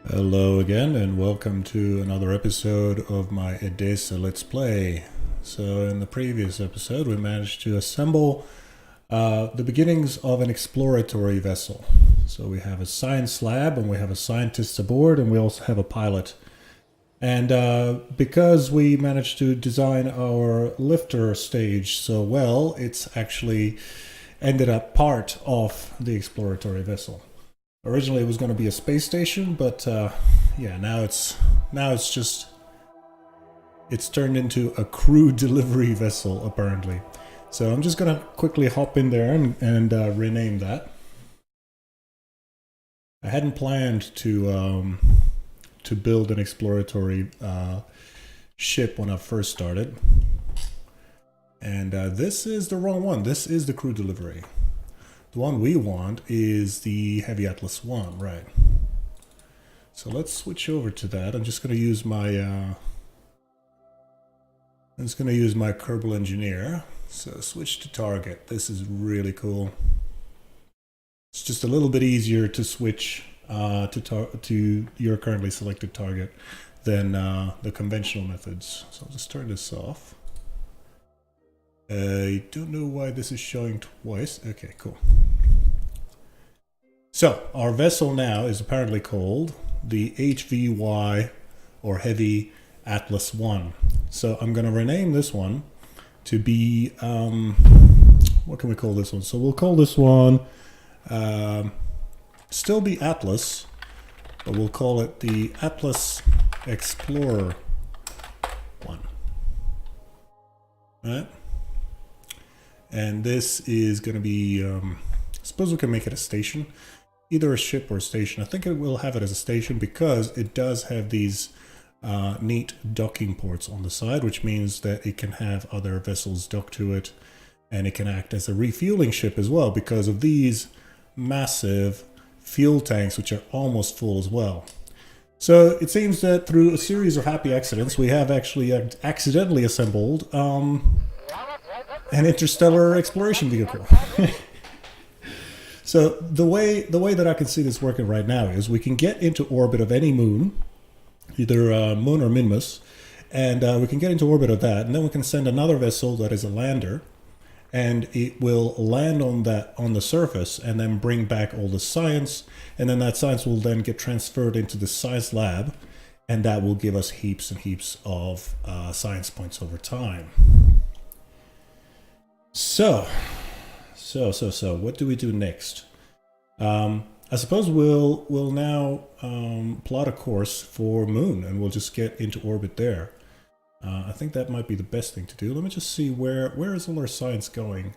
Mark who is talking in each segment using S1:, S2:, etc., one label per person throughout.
S1: Hello again, and welcome to another episode of my Edessa Let's Play. So in the previous episode we managed to assemble the beginnings of an exploratory vessel. So we have a science lab and we have a scientist aboard and we also have a pilot. And because we managed to design our lifter stage so well, it's actually ended up part of the exploratory vessel. Originally, it was going to be a space station, but yeah, now it's turned into a crew delivery vessel apparently. So I'm just going to quickly hop in there and rename that. I hadn't planned to build an exploratory ship when I first started, and this is the wrong one. This is the crew delivery. The one we want is the Heavy Atlas 1, right? So let's switch over to that. I'm just going to use my Kerbal Engineer. So switch to target. This is really cool. It's just a little bit easier to switch to your currently selected target than the conventional methods. So I'll just turn this off. I don't know why this is showing twice. Okay, cool. So our vessel now is apparently called the HVY, or Heavy Atlas 1. So I'm going to rename this one to be, what can we call this one? So we'll call this one, still be Atlas, but we'll call it the Atlas Explorer 1. All right? And this is going to be, I suppose we can make it a station, either a ship or a station. I think it will have it as a station because it does have these neat docking ports on the side, which means that it can have other vessels dock to it, and it can act as a refueling ship as well because of these massive fuel tanks, which are almost full as well. So it seems that through a series of happy accidents, we have actually accidentally assembled an interstellar exploration vehicle. So the way that I can see this working right now is we can get into orbit of any moon, either Moon or Minmus, and we can get into orbit of that, and then we can send another vessel that is a lander, and it will land on the surface and then bring back all the science, and then that science will then get transferred into the science lab, and that will give us heaps and heaps of science points over time. So, what do we do next? I suppose we'll now plot a course for Moon, and we'll just get into orbit there. I think that might be the best thing to do. Let me just see where is all our science going.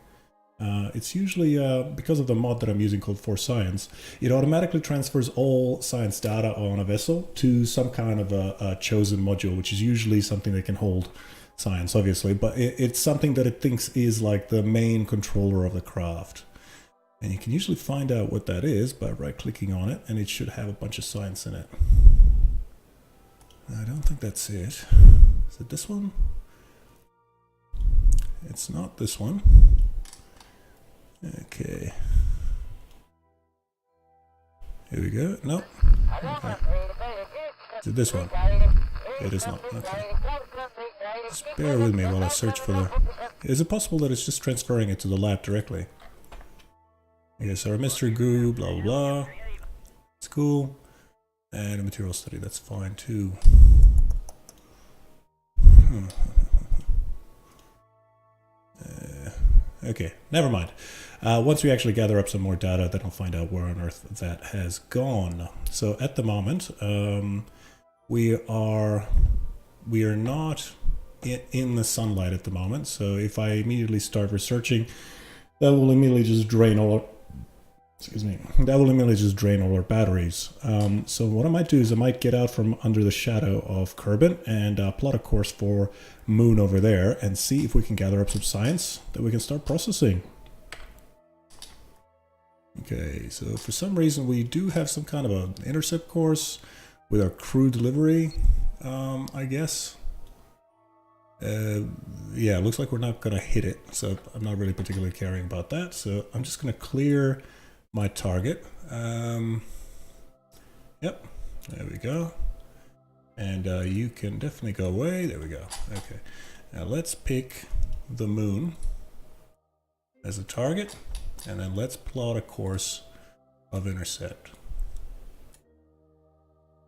S1: It's usually, because of the mod that I'm using called For Science, it automatically transfers all science data on a vessel to some kind of a chosen module, which is usually something that can hold science, obviously, but it's something that it thinks is like the main controller of the craft. And you can usually find out what that is by right-clicking on it, and it should have a bunch of science in it. I don't think that's it. Is it this one? It's not this one. Okay. Here we go. Nope. Okay. Is it this one? It is not. Okay. Just bear with me while I search for the... Is it possible that it's just transferring it to the lab directly? Yes, our mystery goo, blah blah blah. It's cool. And a material study, that's fine too. Okay, never mind. Once we actually gather up some more data, then I'll find out where on earth that has gone. So at the moment, we are not in the sunlight at the moment. So if I immediately start researching, that will immediately just drain all our batteries. So what I might do is I might get out from under the shadow of Kerbin and plot a course for Moon over there and see if we can gather up some science that we can start processing. Okay, so for some reason we do have some kind of an intercept course with our crew delivery, I guess. Yeah, it looks like we're not going to hit it, so I'm not really particularly caring about that. So I'm just going to clear my target. Yep, There we go. And you can definitely go away. There we go. Okay. Now let's pick the moon as a target, and then let's plot a course of intercept.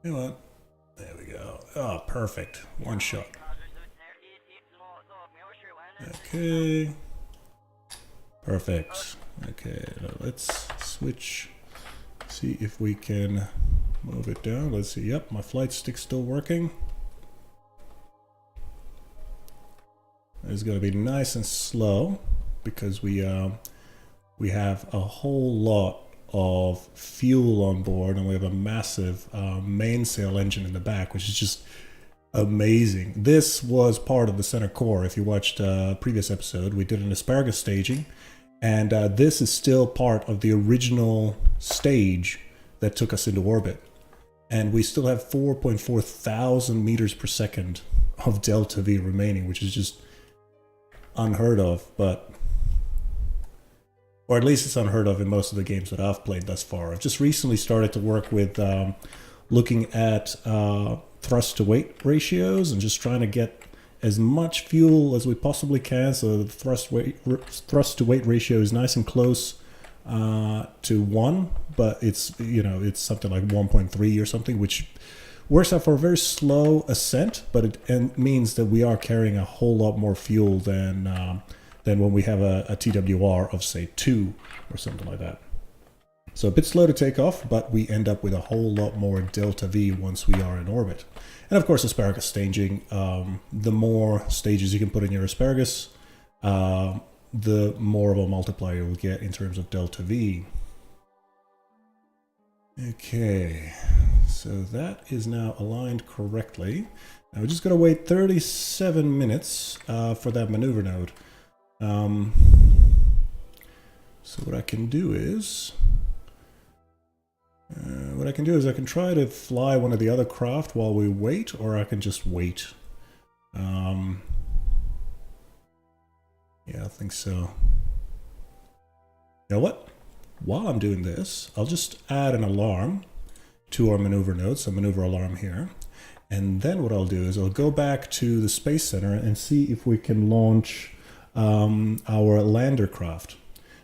S1: Come on. There we go. Oh, perfect. One shot. Okay. Perfect. Okay, now let's switch. See if we can move it down. Let's see. Yep, my flight stick's still working. It's going to be nice and slow because we have a whole lot of fuel on board, and we have a massive mainsail engine in the back, which is just amazing. This was part of the center core. If you watched a previous episode, we did an asparagus staging, and this is still part of the original stage that took us into orbit. And we still have 4.4 thousand meters per second of delta V remaining, which is just unheard of, or at least it's unheard of in most of the games that I've played thus far. I've just recently started to work with looking at thrust to weight ratios and just trying to get as much fuel as we possibly can, so the thrust to weight ratio is nice and close to 1, but it's, you know, it's something like 1.3 or something, which works out for a very slow ascent, but it means that we are carrying a whole lot more fuel than when we have a TWR of, say, 2 or something like that. So a bit slow to take off, but we end up with a whole lot more delta V once we are in orbit. And of course, asparagus staging, the more stages you can put in your asparagus, the more of a multiplier you'll get in terms of delta V. Okay, so that is now aligned correctly. Now we're just going to wait 37 minutes for that maneuver node. So what I can do is I can try to fly one of the other craft while we wait, or I can just wait. Yeah, I think so. You know what? While I'm doing this, I'll just add an alarm to our maneuver node, so maneuver alarm here. And then what I'll do is I'll go back to the Space Center and see if we can launch our lander craft.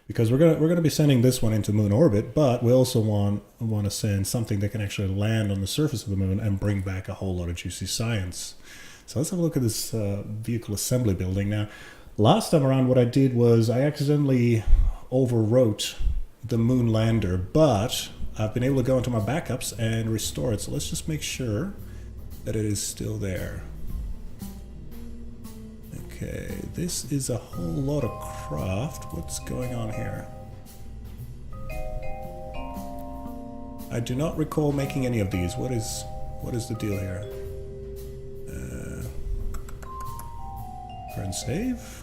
S1: Because we're gonna be sending this one into moon orbit, but we also want to send something that can actually land on the surface of the moon and bring back a whole lot of juicy science. So let's have a look at this vehicle assembly building. Now, last time around what I did was I accidentally overwrote the moon lander, but I've been able to go into my backups and restore it. So let's just make sure that it is still there. Okay, this is a whole lot of craft. What's going on here? I do not recall making any of these. What is the deal here? Current save?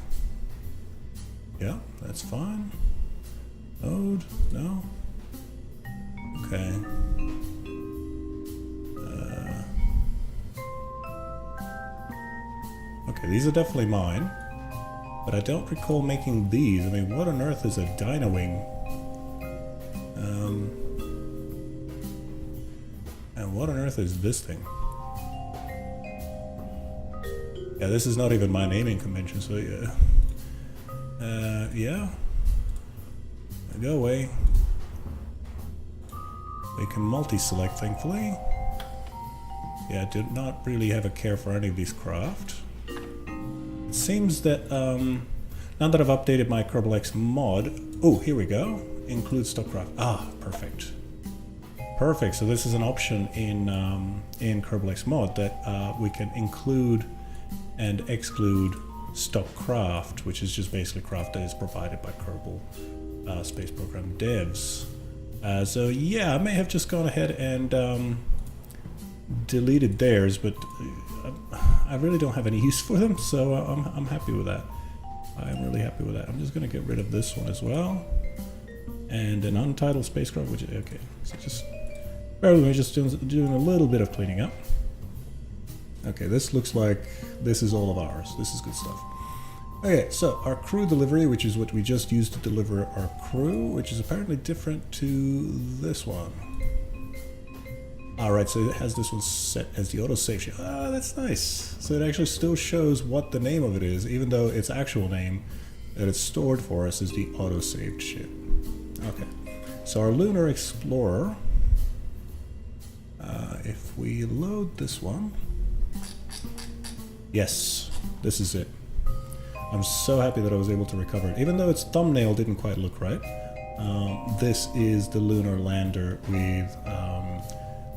S1: Yeah, that's fine. Mode? No? Okay. Okay, these are definitely mine, but I don't recall making these. I mean, what on earth is a Dynawing? And what on earth is this thing? Yeah, this is not even my naming convention, so yeah. Yeah. Go away. We can multi-select, thankfully. Yeah, I did not really have a care for any of these craft. It seems that, now that I've updated my Kerbal X mod... Oh, here we go. Include stock craft. Ah, perfect. Perfect, so this is an option in Kerbal X mod that we can include and exclude stock craft, which is just basically craft that is provided by Kerbal Space Program devs. So yeah, I may have just gone ahead and deleted theirs, but I really don't have any use for them, so I'm happy with that. I'm really happy with that. I'm just going to get rid of this one as well. And an untitled spacecraft, which is okay. So just bear with me, just doing a little bit of cleaning up. Okay, this looks like this is all of ours. This is good stuff. Okay, so our crew delivery, which is what we just used to deliver our crew, which is apparently different to this one. Alright, so it has this one set as the autosave ship. Ah, that's nice. So it actually still shows what the name of it is, even though its actual name that it's stored for us is the autosaved ship. Okay, so our Lunar Explorer, if we load this one, yes, this is it. I'm so happy that I was able to recover it, even though its thumbnail didn't quite look right. This is the lunar lander with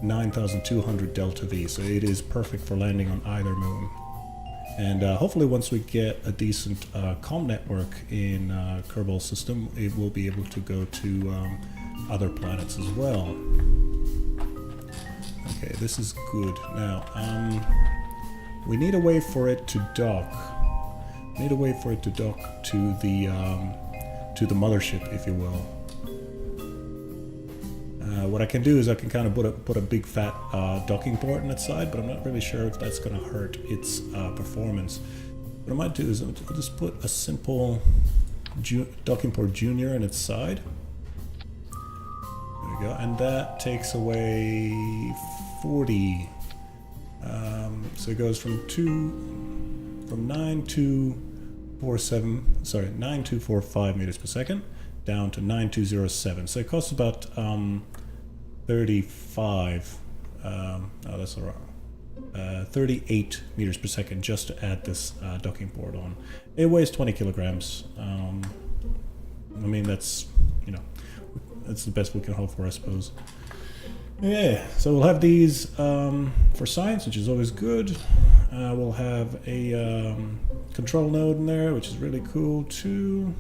S1: 9,200 delta V, so it is perfect for landing on either moon. And hopefully once we get a decent comm network in Kerbal system, it will be able to go to other planets as well. Okay, this is good. Now, we need a way for it to dock. We need a way for it to dock to the mothership, if you will. What I can do is I can kind of put a big fat docking port on its side, but I'm not really sure if that's going to hurt its performance. What I might do is I'll just put a simple docking port junior on its side. There we go, and that takes away 40. So it goes from 9245 meters per second down to 9207. So it costs about 35. Oh, that's all right. 38 meters per second just to add this docking port on. It weighs 20 kilograms. I mean, that's, you know, that's the best we can hope for, I suppose. Yeah, so we'll have these for science, which is always good. We'll have a control node in there, which is really cool too.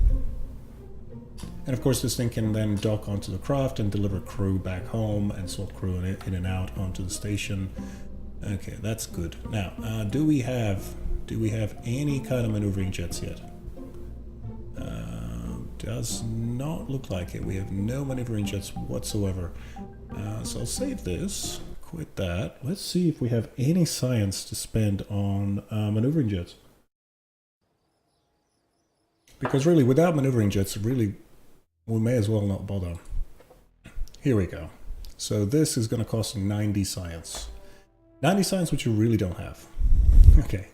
S1: And of course this thing can then dock onto the craft and deliver crew back home and swap crew in and out onto the station. Okay, that's good. Now, do we have any kind of maneuvering jets yet? Does not look like it. We have no maneuvering jets whatsoever. So I'll save this, quit that. Let's see if we have any science to spend on maneuvering jets. Because really, without maneuvering jets, really, we may as well not bother. Here we go. So this is going to cost 90 science. 90 science, which you really don't have. Okay,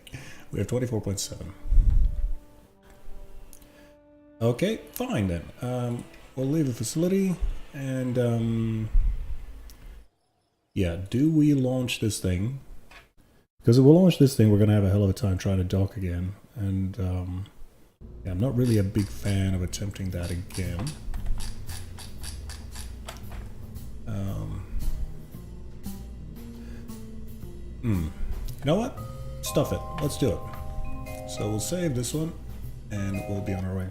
S1: we have 24.7. Okay, fine then. We'll leave the facility and yeah, do we launch this thing? Because if we launch this thing, we're going to have a hell of a time trying to dock again. And yeah, I'm not really a big fan of attempting that again. You know what? Stuff it. Let's do it. So we'll save this one and we'll be on our way.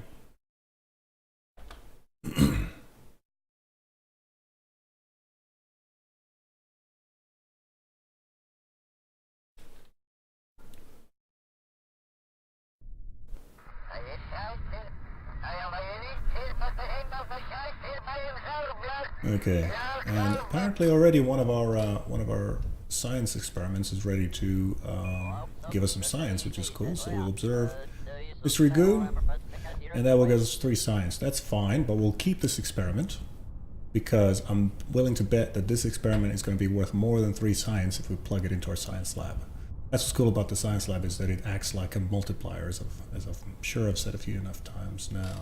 S1: Okay, and apparently already one of our science experiments is ready to give us some science, which is cool. So we'll observe Mr. Goo, and that will give us 3 science. That's fine, but we'll keep this experiment because I'm willing to bet that this experiment is going to be worth more than 3 science if we plug it into our science lab. That's what's cool about the science lab, is that it acts like a multiplier, as I'm sure I've said a few enough times now.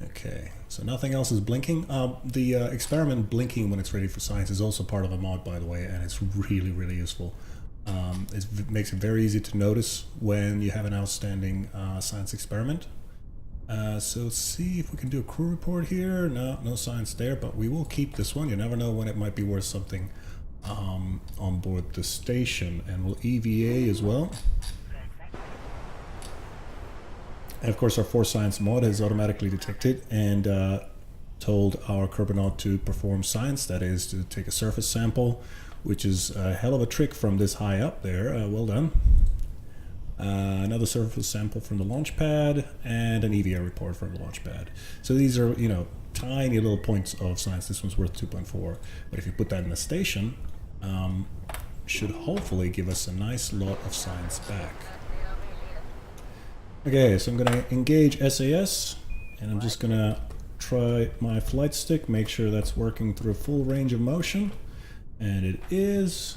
S1: Okay, so nothing else is blinking. The experiment blinking when it's ready for science is also part of a mod, by the way, and it's really, really useful. It makes it very easy to notice when you have an outstanding science experiment. So let's see if we can do a crew report here. No science there, but we will keep this one. You never know when it might be worth something on board the station, and we'll EVA as well. And of course, our 4 science mod has automatically detected and told our Kerbonaut to perform science, that is to take a surface sample, which is a hell of a trick from this high up there. Well done. Another surface sample from the launch pad and an EVA report from the launch pad. So these are, you know, tiny little points of science. This one's worth 2.4, but if you put that in the station, should hopefully give us a nice lot of science back. Okay, so I'm going to engage SAS, and I'm just going to try my flight stick, make sure that's working through full range of motion, And it is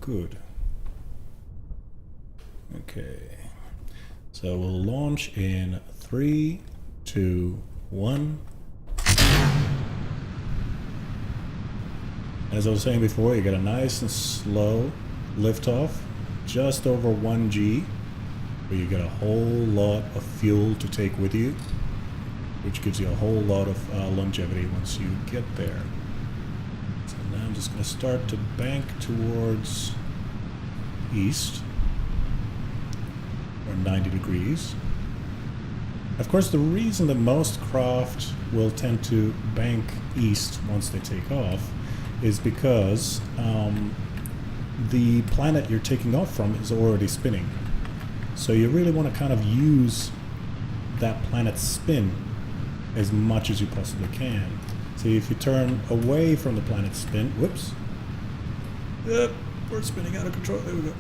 S1: good. Okay. So we'll launch in 3, 2, 1. As I was saying before, you get a nice and slow liftoff, just over 1 G, where you get a whole lot of fuel to take with you, which gives you a whole lot of longevity once you get there. So now I'm just going to start to bank towards east, or 90 degrees. Of course, the reason that most craft will tend to bank east once they take off is because the planet you're taking off from is already spinning. So you really want to kind of use that planet's spin as much as you possibly can. So if you turn away from the planet's spin, whoops, yep, we're spinning out of control, there we go.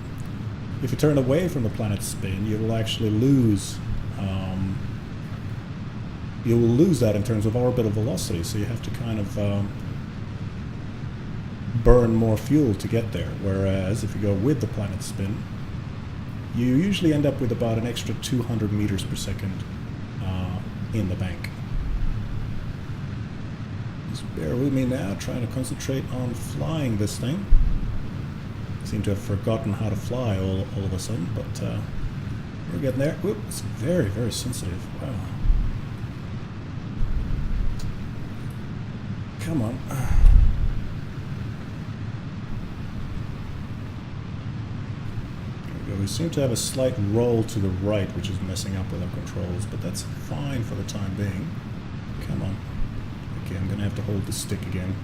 S1: If you turn away from the planet's spin, you will actually lose that in terms of orbital velocity, so you have to kind of burn more fuel to get there, whereas if you go with the planet's spin, you usually end up with about an extra 200 meters per second in the bank. Just bear with me now, trying to concentrate on flying this thing. I seem to have forgotten how to fly all of a sudden, but we're getting there. Whoop, it's very, very sensitive. Wow. Come on. We seem to have a slight roll to the right, which is messing up with our controls, but that's fine for the time being. Come on. Okay, I'm going to have to hold the stick again.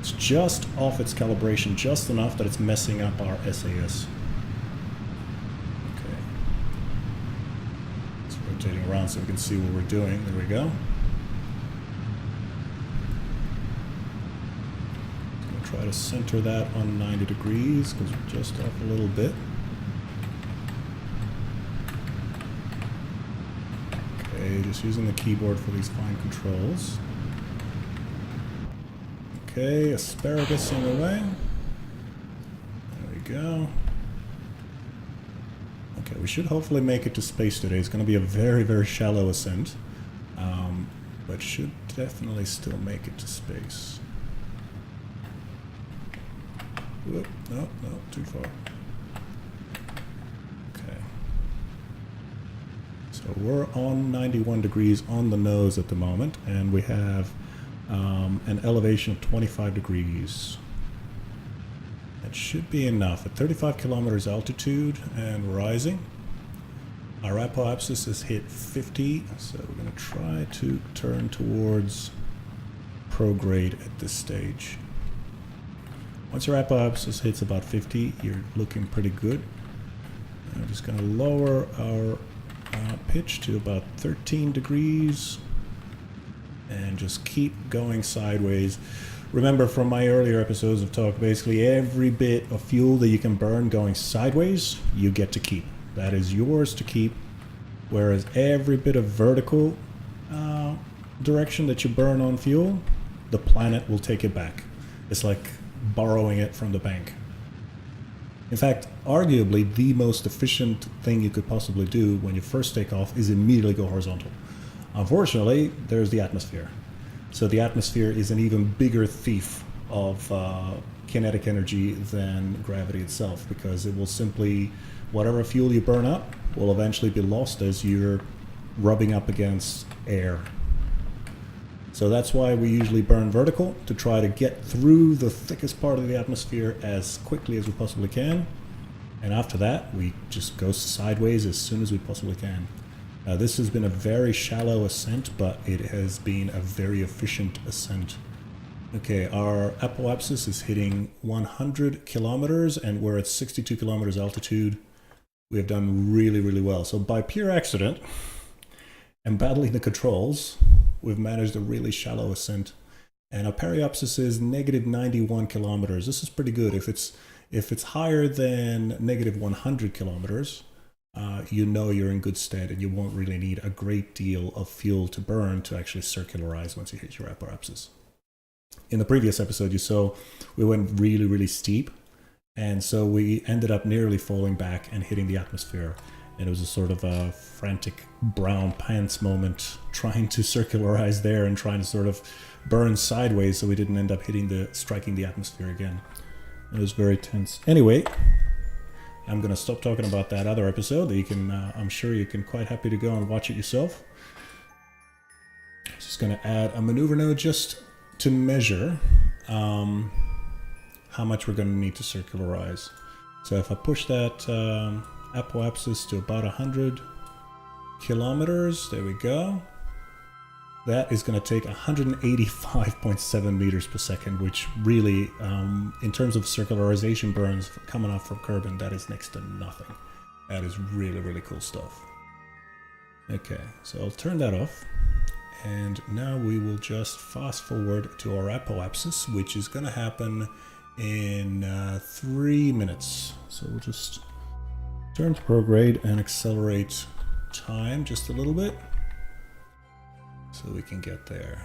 S1: It's just off its calibration, just enough that it's messing up our SAS. Okay. It's rotating around so we can see what we're doing. There we go. I'm going to try to center that on 90 degrees, because we're just off a little bit. Just using the keyboard for these fine controls. Okay, asparagus away. There we go. Okay, we should hopefully make it to space today. It's going to be a very, very shallow ascent, but should definitely still make it to space. Whoop, no, too far. So we're on 91 degrees on the nose at the moment, and we have an elevation of 25 degrees. That should be enough. At 35 kilometers altitude and rising, our apoapsis has hit 50, so we're going to try to turn towards prograde at this stage. Once your apoapsis hits about 50, you're looking pretty good. And I'm just going to lower our pitch to about 13 degrees and just keep going sideways. Remember from my earlier episodes of talk, basically every bit of fuel that you can burn going sideways, you get to keep. That is yours to keep, whereas every bit of vertical direction that you burn on fuel, the planet will take it back. It's like borrowing it from the bank. In fact, arguably the most efficient thing you could possibly do when you first take off is immediately go horizontal. Unfortunately, there's the atmosphere. So the atmosphere is an even bigger thief of kinetic energy than gravity itself, because it will simply, whatever fuel you burn up will eventually be lost as you're rubbing up against air. So that's why we usually burn vertical, to try to get through the thickest part of the atmosphere as quickly as we possibly can. And after that, we just go sideways as soon as we possibly can. This has been a very shallow ascent, but it has been a very efficient ascent. Okay, our apoapsis is hitting 100 kilometers, and we're at 62 kilometers altitude. We have done really, really well. So by pure accident and battling the controls, we've managed a really shallow ascent, and our periapsis is negative 91 kilometers. This is pretty good. If it's higher than negative 100 kilometers, you know you're in good stead, and you won't really need a great deal of fuel to burn to actually circularize once you hit your apoapsis. In the previous episode, you saw we went really, really steep, and so we ended up nearly falling back and hitting the atmosphere. And it was a sort of a frantic brown pants moment, trying to circularize there and trying to sort of burn sideways so we didn't end up striking the atmosphere again. It was very tense. Anyway, I'm gonna stop talking about that other episode that you can, I'm sure you can quite happy to go and watch it yourself. Just gonna add a maneuver node just to measure how much we're gonna need to circularize. So if I push that apoapsis to about 100 kilometers, there we go. That is going to take 185.7 meters per second, which really, in terms of circularization burns coming off from Kerbin, that is next to nothing. That is really, really cool stuff. Okay, so I'll turn that off. And now we will just fast forward to our apoapsis, which is going to happen in 3 minutes. So we'll just turn to prograde and accelerate time just a little bit so we can get there.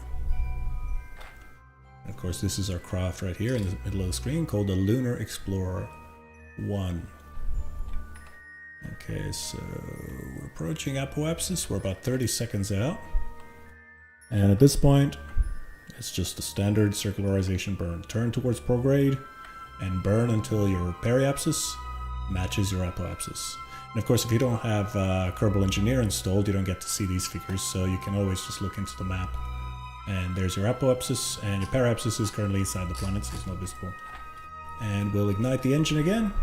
S1: And of course, this is our craft right here in the middle of the screen called the Lunar Explorer 1. Okay, so we're approaching apoapsis. We're about 30 seconds out. And at this point, it's just a standard circularization burn. Turn towards prograde and burn until your periapsis matches your apoapsis. And of course, if you don't have Kerbal Engineer installed, you don't get to see these figures, so you can always just look into the map. And there's your apoapsis, and your periapsis is currently inside the planet, so it's not visible. And we'll ignite the engine again.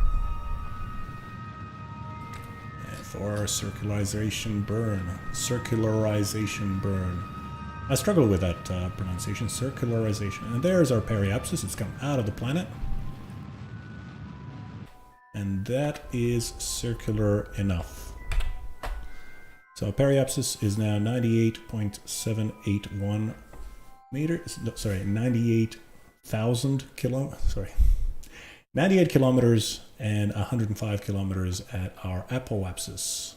S1: And for our circularization burn. Circularization burn. I struggle with that pronunciation, circularization. And there's our periapsis, it's come out of the planet. And that is circular enough. So periapsis is now 98.781 meters, no, sorry, 98,000 sorry, 98 kilometers and 105 kilometers at our apoapsis.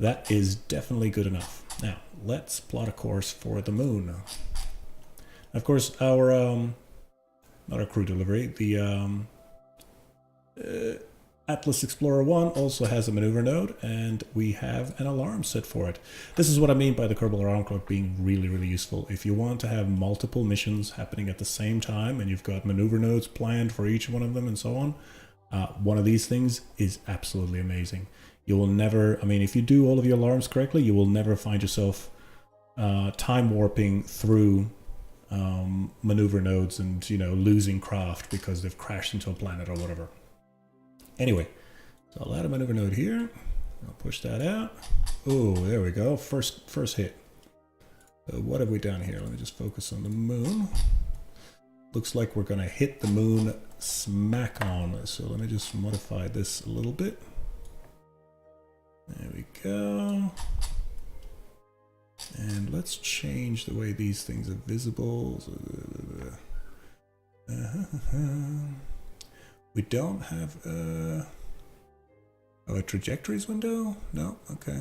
S1: That is definitely good enough. Now, let's plot a course for the moon. Of course, our, not our crew delivery, the, Atlas Explorer 1 also has a maneuver node, and we have an alarm set for it. This is what I mean by the Kerbal Alarm Clock being really, really useful. If you want to have multiple missions happening at the same time, and you've got maneuver nodes planned for each one of them and so on, one of these things is absolutely amazing. You will never, I mean, if you do all of your alarms correctly, you will never find yourself time warping through maneuver nodes and, you know, losing craft because they've crashed into a planet or whatever. Anyway, so I'll add a maneuver node here. I'll push that out. Oh, there we go. First hit. What have we done here? Let me just focus on the moon. Looks like we're going to hit the moon smack on. So let me just modify this a little bit. There we go. And let's change the way these things are visible. We don't have a trajectories window? No? Okay.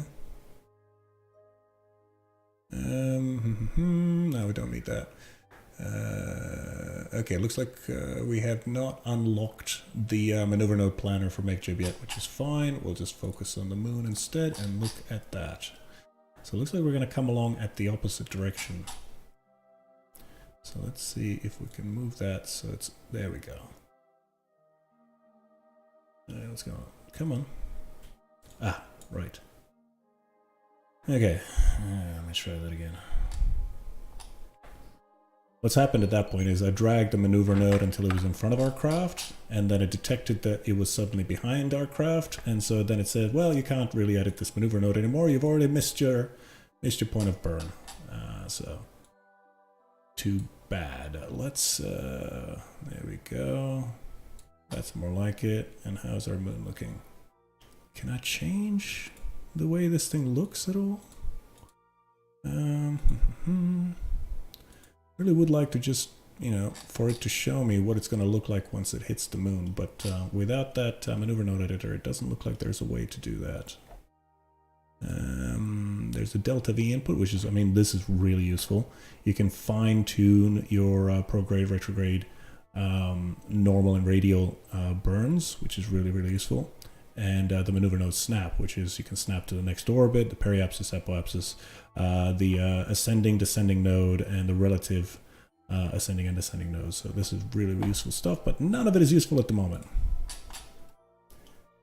S1: No, we don't need that. Okay, looks like we have not unlocked the maneuver node planner for MakeJib yet, which is fine. We'll just focus on the moon instead and look at that. So it looks like we're going to come along at the opposite direction. So let's see if we can move that so it's... There we go. Let's go. Come on. Ah, right. Okay. Let me try that again. What's happened at that point is I dragged the maneuver node until it was in front of our craft, and then it detected that it was suddenly behind our craft, and so then it said, well, you can't really edit this maneuver node anymore, you've already missed your point of burn. So, too bad. Let's, there we go. That's more like it. And how's our moon looking? Can I change the way this thing looks at all? Really would like to just, you know, for it to show me what it's going to look like once it hits the moon. But without that maneuver node editor, it doesn't look like there's a way to do that. There's a delta V input, which is, I mean, this is really useful. You can fine tune your prograde, retrograde, normal and radial burns, which is really, really useful. And the maneuver node snap, which is you can snap to the next orbit, the periapsis, apoapsis, the ascending, descending node, and the relative ascending and descending nodes. So this is really, really useful stuff, but none of it is useful at the moment.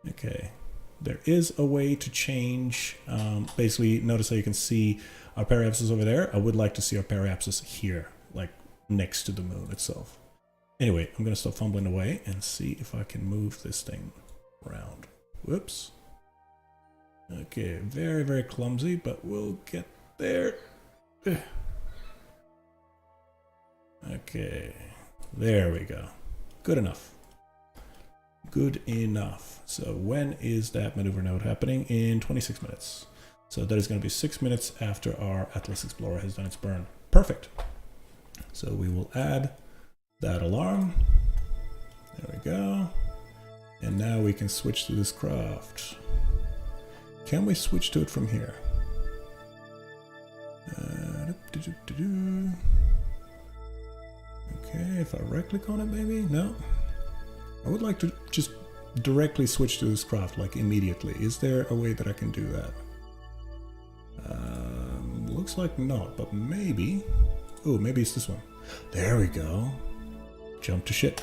S1: Okay. There is a way to change, basically, notice how you can see our periapsis over there. I would like to see our periapsis here, like next to the moon itself. Anyway, I'm going to stop fumbling away and see if I can move this thing around. Whoops. Okay, very, very clumsy, but we'll get there. Okay, there we go. Good enough. Good enough. So when is that maneuver node happening? In 26 minutes. So that is going to be 6 minutes after our Atlas Explorer has done its burn. Perfect. So we will add that alarm. There we go. And now we can switch to this craft. Can we switch to it from here? Okay, if I right click on it maybe? No. I would like to just directly switch to this craft, like immediately. Is there a way that I can do that? Looks like not, but maybe. Oh, maybe it's this one. There we go. Jump to ship.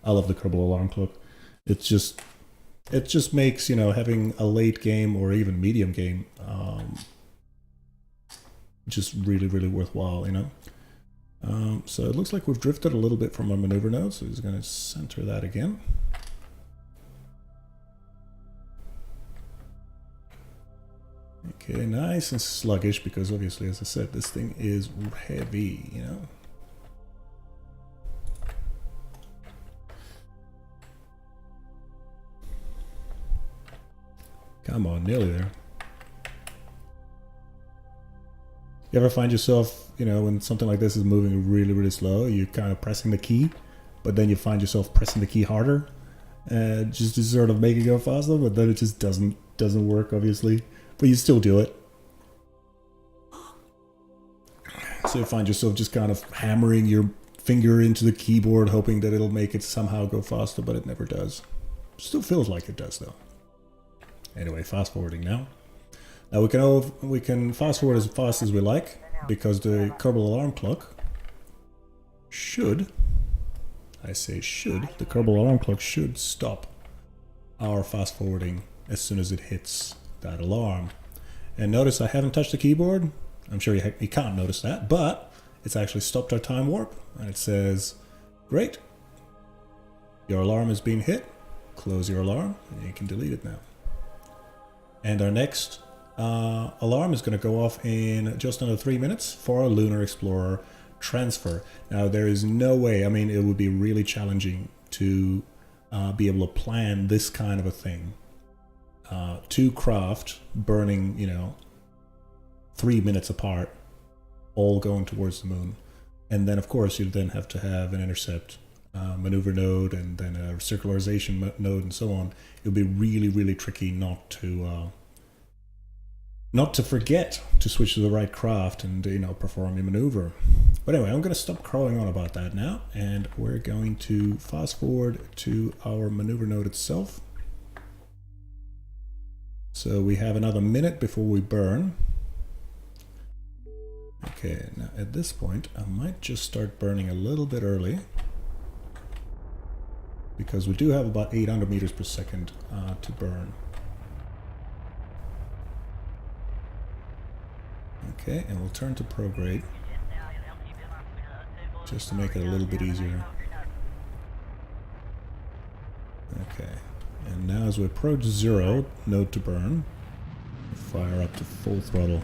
S1: I love the Kerbal Alarm Clock. It just makes, you know, having a late game or even medium game just really, really worthwhile, you know. So it looks like we've drifted a little bit from our maneuver node, so he's going to center that again. Okay, nice and sluggish, because obviously, as I said, this thing is heavy, you know. Come on, nearly there. You ever find yourself, you know, when something like this is moving really, really slow, you're kind of pressing the key, but then you find yourself pressing the key harder, just to sort of make it go faster, but then it just doesn't work, obviously. But you still do it. So you find yourself just kind of hammering your finger into the keyboard, hoping that it'll make it somehow go faster, but it never does. Still feels like it does, though. Anyway, fast forwarding now. Now we can fast forward as fast as we like, because the Kerbal Alarm Clock should, I say should, the Kerbal Alarm Clock should stop our fast forwarding as soon as it hits that alarm. And notice I haven't touched the keyboard. I'm sure you can't notice that, but it's actually stopped our time warp, and it says, great, your alarm has been hit, close your alarm, and you can delete it now. And our next alarm is going to go off in just under 3 minutes for our Lunar Explorer transfer. Now, there is no way, I mean, it would be really challenging to be able to plan this kind of a thing. Two craft burning, you know, 3 minutes apart, all going towards the moon. And then, of course, you'd then have to have an intercept maneuver node and then a circularization node and so on. It would be really, really tricky not to forget to switch to the right craft and, you know, perform your maneuver. But anyway, I'm going to stop crowing on about that now, and we're going to fast forward to our maneuver node itself. So we have another minute before we burn. Okay, now at this point, I might just start burning a little bit early, because we do have about 800 meters per second to burn. Okay, and we'll turn to prograde, just to make it a little bit easier. Okay, and now as we approach 0, node to burn, fire up to full throttle.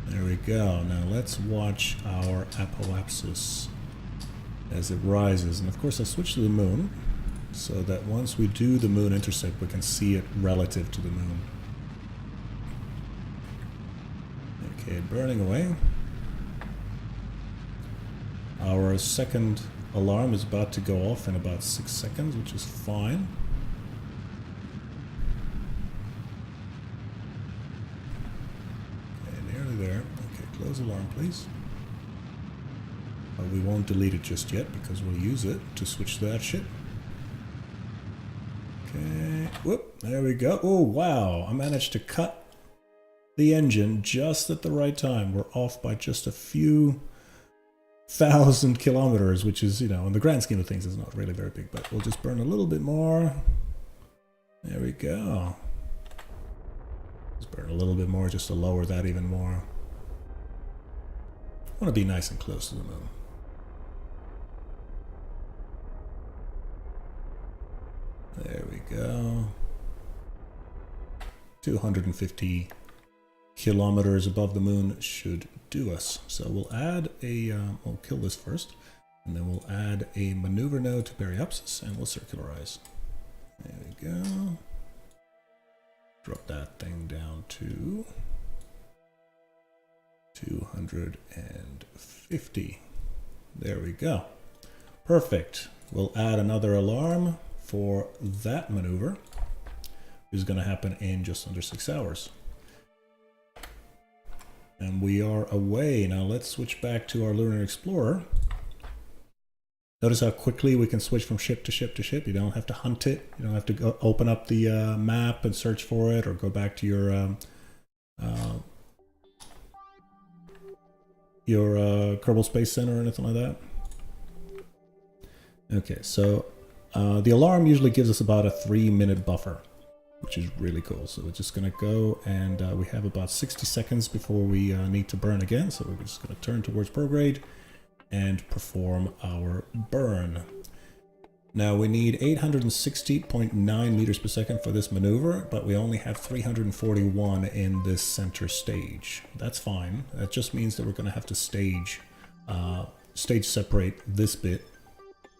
S1: There we go. Now let's watch our apoapsis as it rises. And of course I switch to the moon, so that once we do the moon intercept, we can see it relative to the moon. Okay, burning away. Our second alarm is about to go off in about 6 seconds, which is fine. Okay, nearly there. Okay, close alarm, please. We won't delete it just yet because we'll use it to switch to that ship. Okay, whoop, there we go. Oh, wow, I managed to cut the engine just at the right time. We're off by just a few thousand kilometers, which is, you know, in the grand scheme of things, is not really very big, but we'll just burn a little bit more. There we go. Just burn a little bit more just to lower that even more. I want to be nice and close to the moon. There we go. 250 kilometers above the moon should do us. So we'll add a, we'll kill this first, and then we'll add a maneuver node to Periapsis, and we'll circularize. There we go. Drop that thing down to 250. There we go. Perfect. We'll add another alarm for that maneuver, which is going to happen in just under 6 hours. And we are away. Now let's switch back to our Lunar Explorer. Notice how quickly we can switch from ship to ship to ship. You don't have to hunt it. You don't have to go open up the map and search for it, or go back to your Kerbal Space Center or anything like that. Okay, so the alarm usually gives us about a 3-minute buffer, which is really cool. So we're just going to go, and we have about 60 seconds before we need to burn again. So we're just going to turn towards prograde and perform our burn. Now we need 860.9 meters per second for this maneuver, but we only have 341 in this center stage. That's fine. That just means that we're going to have to stage separate this bit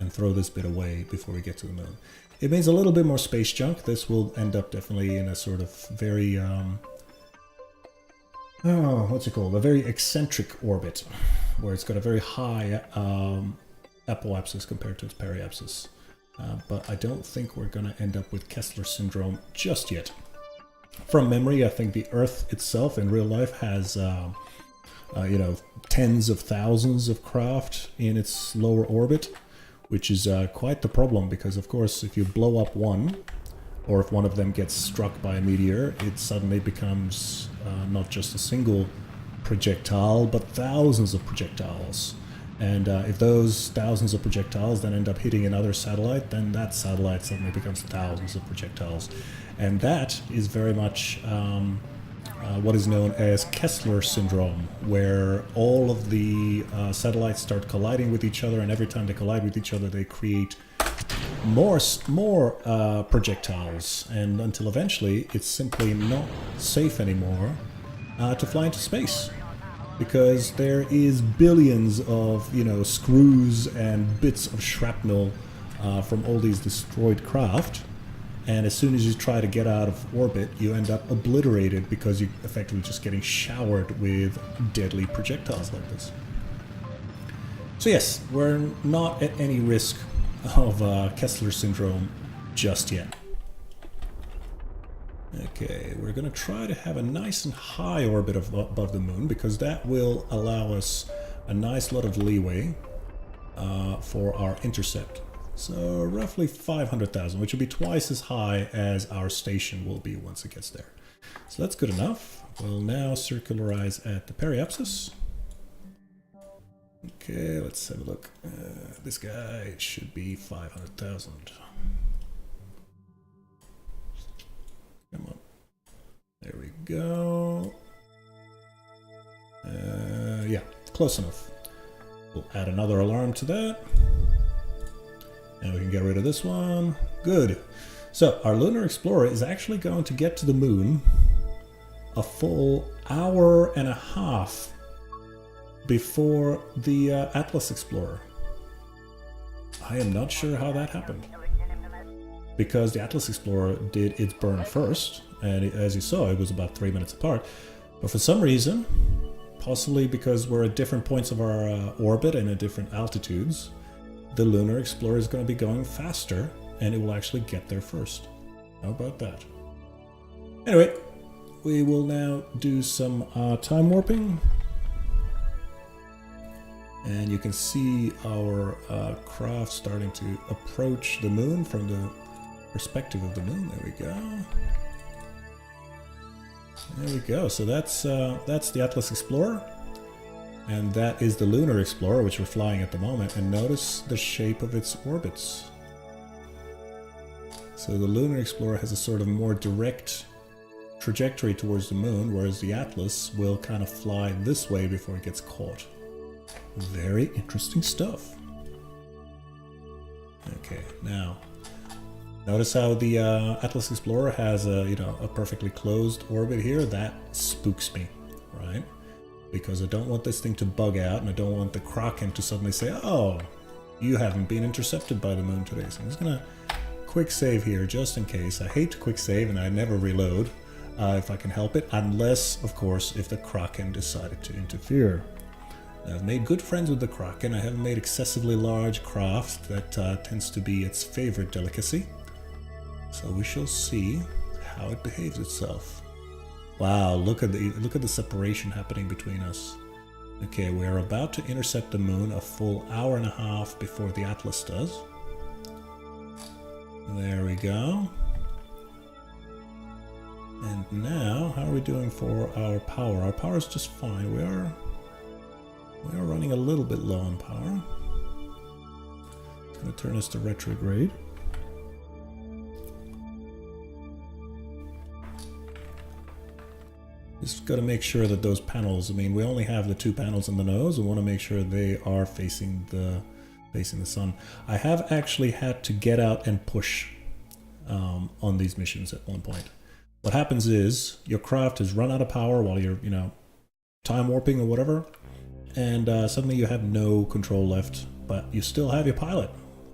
S1: and throw this bit away before we get to the moon. It means a little bit more space junk. This will end up definitely in a sort of very, what's it called? A very eccentric orbit, where it's got a very high apoapsis compared to its periapsis. But I don't think we're going to end up with Kessler syndrome just yet. From memory, I think the Earth itself in real life has, you know, tens of thousands of craft in its lower orbit, which is quite the problem, because of course if you blow up one, or if one of them gets struck by a meteor, it suddenly becomes not just a single projectile, but thousands of projectiles. And if those thousands of projectiles then end up hitting another satellite, then that satellite suddenly becomes thousands of projectiles. And that is very much what is known as Kessler syndrome, where all of the satellites start colliding with each other, and every time they collide with each other, they create more projectiles, and until eventually it's simply not safe anymore to fly into space, because there is billions of, you know, screws and bits of shrapnel from all these destroyed craft. And as soon as you try to get out of orbit, you end up obliterated, because you're effectively just getting showered with deadly projectiles like this. So yes, we're not at any risk of Kessler syndrome just yet. Okay, we're going to try to have a nice and high orbit above the moon, because that will allow us a nice lot of leeway for our intercept. So roughly 500,000, which will be twice as high as our station will be once it gets there. So that's good enough. We'll now circularize at the periapsis. Okay, let's have a look. This guy should be 500,000. Come on. There we go. Yeah, close enough. We'll add another alarm to that. And we can get rid of this one. Good. So our Lunar Explorer is actually going to get to the moon a full hour and a half before the Atlas Explorer. I am not sure how that happened, because the Atlas Explorer did its burn first, and as you saw, it was about 3 minutes apart. But for some reason, possibly because we're at different points of our orbit and at different altitudes, the Lunar Explorer is going to be going faster, and it will actually get there first. How about that? Anyway, we will now do some time warping. And you can see our craft starting to approach the moon from the perspective of the moon. There we go. There we go. So that's the Atlas Explorer. And that is the Lunar Explorer, which we're flying at the moment. And notice the shape of its orbits. So the Lunar Explorer has a sort of more direct trajectory towards the moon, whereas the Atlas will kind of fly this way before it gets caught. Very interesting stuff. Okay, now notice how the Atlas Explorer has a perfectly closed orbit here. That spooks me, right? Because I don't want this thing to bug out, and I don't want the Kraken to suddenly say, "Oh, you haven't been intercepted by the moon today." So I'm just gonna quick save here just in case. I hate to quick save, and I never reload if I can help it, unless, of course, if the Kraken decided to interfere. I've made good friends with the Kraken. I haven't made excessively large craft. That tends to be its favorite delicacy. So we shall see how it behaves itself. Wow, look at the separation happening between us. Okay, we're about to intercept the moon a full hour and a half before the Atlas does. There we go. And now, how are we doing for our power? Our power is just fine. We are running a little bit low on power. It's going to turn us to retrograde. Just got to make sure that those panels, I mean, we only have the 2 panels in the nose. We want to make sure they are facing the sun. I have actually had to get out and push on these missions at one point. What happens is your craft has run out of power while you're, time warping or whatever, and suddenly you have no control left, but you still have your pilot.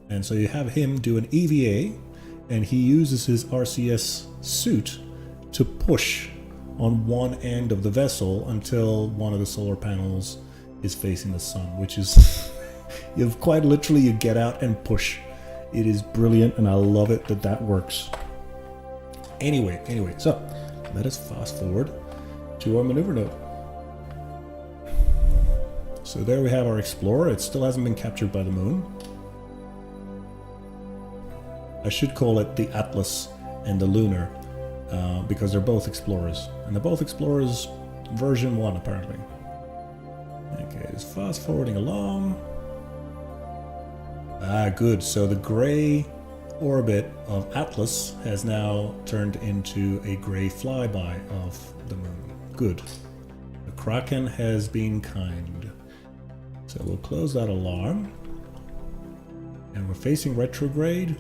S1: And so you have him do an EVA, and he uses his RCS suit to push on one end of the vessel until one of the solar panels is facing the sun, which is, you've quite literally, you get out and push. It is brilliant, and I love it that works. Anyway, so let us fast forward to our maneuver node. So there we have our Explorer. It still hasn't been captured by the moon. I should call it the Atlas and the Lunar, because they're both Explorers. And they're both Explorers version 1, apparently. Okay, just fast forwarding along. Good. So the gray orbit of Atlas has now turned into a gray flyby of the moon. Good. The Kraken has been kind. So we'll close that alarm. And we're facing retrograde.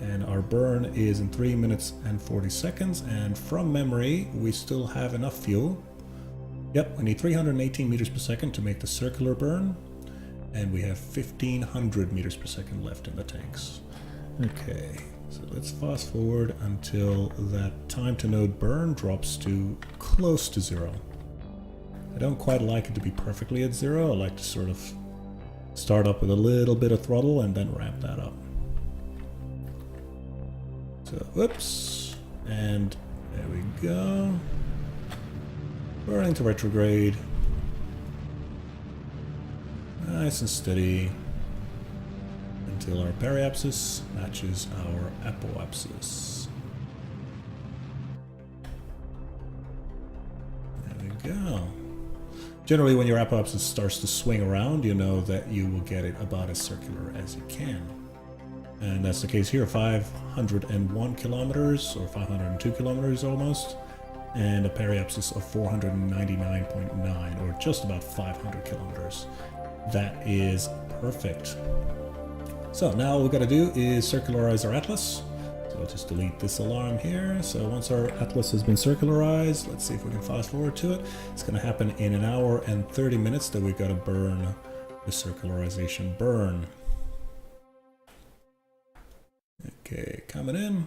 S1: And our burn is in 3 minutes and 40 seconds. And from memory, we still have enough fuel. Yep, we need 318 meters per second to make the circular burn. And we have 1500 meters per second left in the tanks. Okay, so let's fast forward until that time to node burn drops to close to 0. I don't quite like it to be perfectly at 0. I like to sort of start up with a little bit of throttle and then ramp that up. So, whoops, and there we go. Burning to retrograde. Nice and steady until our periapsis matches our apoapsis. There we go. Generally, when your apoapsis starts to swing around, you know that you will get it about as circular as you can. And that's the case here, 501 kilometers, or 502 kilometers almost, and a periapsis of 499.9, or just about 500 kilometers. That is perfect. So now all we've got to do is circularize our Atlas. So I'll just delete this alarm here. So once our Atlas has been circularized, let's see if we can fast forward to it. It's going to happen in 1 hour and 30 minutes that we've got to burn the circularization burn. Okay, coming in.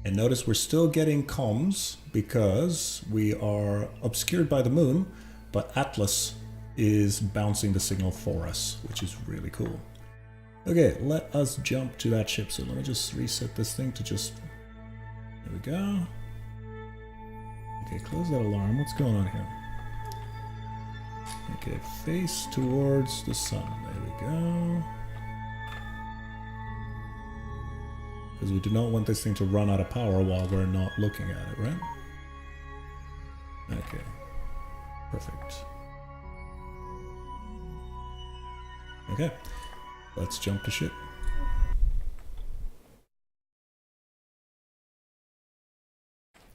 S1: And notice we're still getting comms because we are obscured by the moon, but Atlas is bouncing the signal for us, which is really cool. Okay, let us jump to that ship. So let me just reset this thing to just... There we go. Okay, close that alarm. What's going on here? Okay, face towards the sun. There we go. Because we do not want this thing to run out of power while we're not looking at it, right? Okay. Perfect. Okay. Let's jump to ship.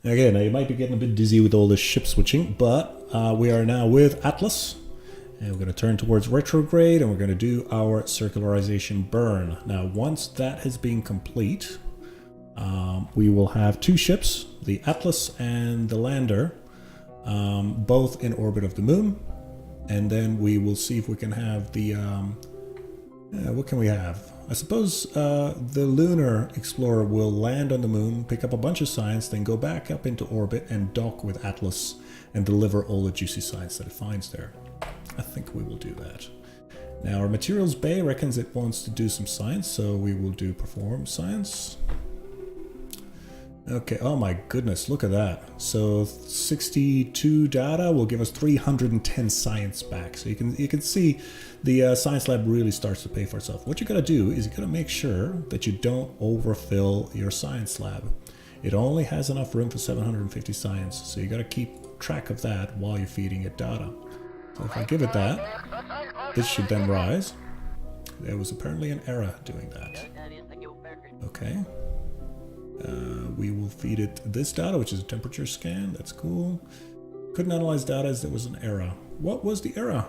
S1: Okay, now you might be getting a bit dizzy with all this ship switching, but we are now with Atlas. And we're going to turn towards retrograde, and we're going to do our circularization burn. Now, once that has been complete, we will have two ships, the Atlas and the Lander, both in orbit of the moon. And then we will see if we can have the... what can we have? I suppose the Lunar Explorer will land on the moon, pick up a bunch of science, then go back up into orbit and dock with Atlas and deliver all the juicy science that it finds there. I think we will do that. Now our materials bay reckons it wants to do some science, so we will do perform science. Okay, oh my goodness, look at that. So 62 data will give us 310 science back. So you can see the science lab really starts to pay for itself. What you gotta do is you gotta make sure that you don't overfill your science lab. It only has enough room for 750 science, so you gotta keep track of that while you're feeding it data. So if I give it that, this should then rise. There was apparently an error doing that. Okay. We will feed it this data, which is a temperature scan. That's cool. Couldn't analyze data as there was an error. What was the error?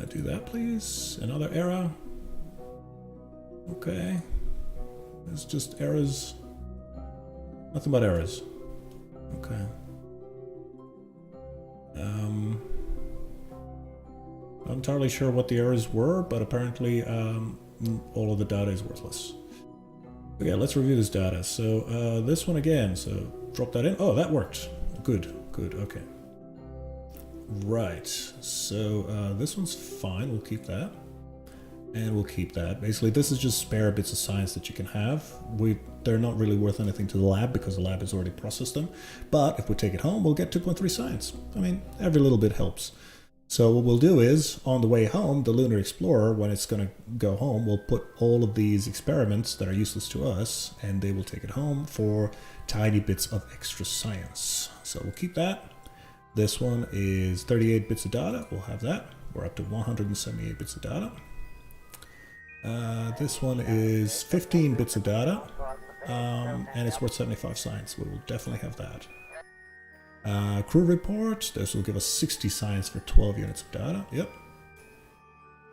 S1: Do that, please. Another error. Okay. It's just errors. Nothing but errors. Okay. Not entirely sure what the errors were, but apparently all of the data is worthless. Okay, let's review this data. So this one again, so drop that in. Oh, that worked. Good, good, okay. Right, so this one's fine, we'll keep that. And we'll keep that. Basically, this is just spare bits of science that you can have. They're not really worth anything to the lab because the lab has already processed them. But if we take it home, we'll get 2.3 science. I mean, every little bit helps. So what we'll do is, on the way home, the Lunar Explorer, when it's going to go home, will put all of these experiments that are useless to us, and they will take it home for tiny bits of extra science. So we'll keep that. This one is 38 bits of data. We'll have that. We're up to 178 bits of data. This one is 15 bits of data, and it's worth 75 science. We will definitely have that. Crew report, this will give us 60 science for 12 units of data. Yep.